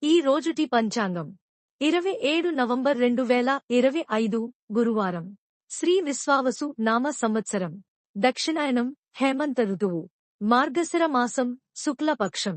ఈ రోజుటి పంచాంగం 27 నవంబర్ 2025 గురువారం. శ్రీ విశ్వావసు నామ సంవత్సరం. దక్షిణాయనం హేమంత ఋతువు. మార్గశిర మాసం శుక్లపక్షం.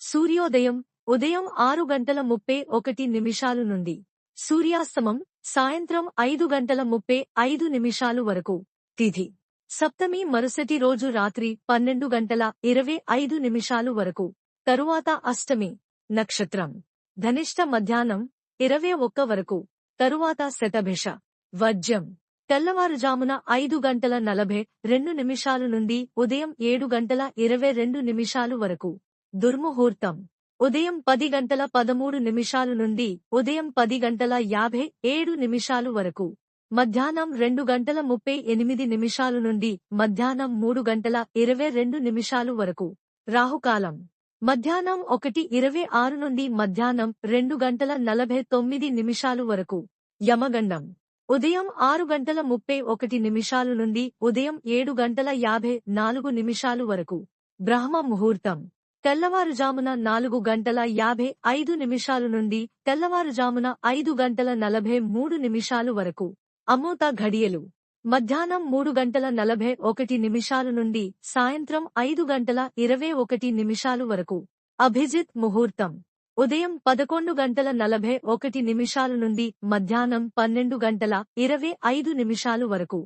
సూర్యోదయం ఉదయం 6:31 నుండి. సూర్యాస్తమం సాయంత్రం 5:35 వరకు. తిథి సప్తమి మరుసటి రోజు రాత్రి 12:25 వరకు. తరువాత అష్టమి. నక్షత్రం ధనిష్ట మధ్యాహ్నం 21 వరకు. తరువాత శతభిష. వర్జ్యం తెల్లవారుజామున 5:42 నుండి ఉదయం 7:22 వరకు. దుర్ముహూర్తం ఉదయం 10:13 నుండి ఉదయం 10:57 వరకు. మధ్యాహ్నం 2:38 నుండి మధ్యాహ్నం 3:22 వరకు. రాహుకాలం మధ్యాహ్నం 1:26 నుండి మధ్యాహ్నం 2:49 వరకు. యమగండం ఉదయం 6:31 నుండి ఉదయం 7:54 వరకు. బ్రహ్మ ముహూర్తం తెల్లవారుజామున 4:55 నుండి తెల్లవారుజామున 5:43 వరకు. అమృత ఘడియలు మధ్యాహ్నం 3:41 నుండి సాయంత్రం 5:21 వరకు. అభిజిత్ ముహూర్తం ఉదయం 11:41 నుండి మధ్యాహ్నం 12:25 వరకు.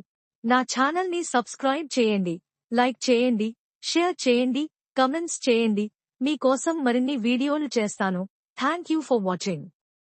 నా ఛానల్ని సబ్స్క్రైబ్ చేయండి, లైక్ చేయండి, షేర్ చేయండి, కమెంట్స్ చేయండి. మీ కోసం మరిన్ని వీడియోలు చేస్తాను. Thank you for watching.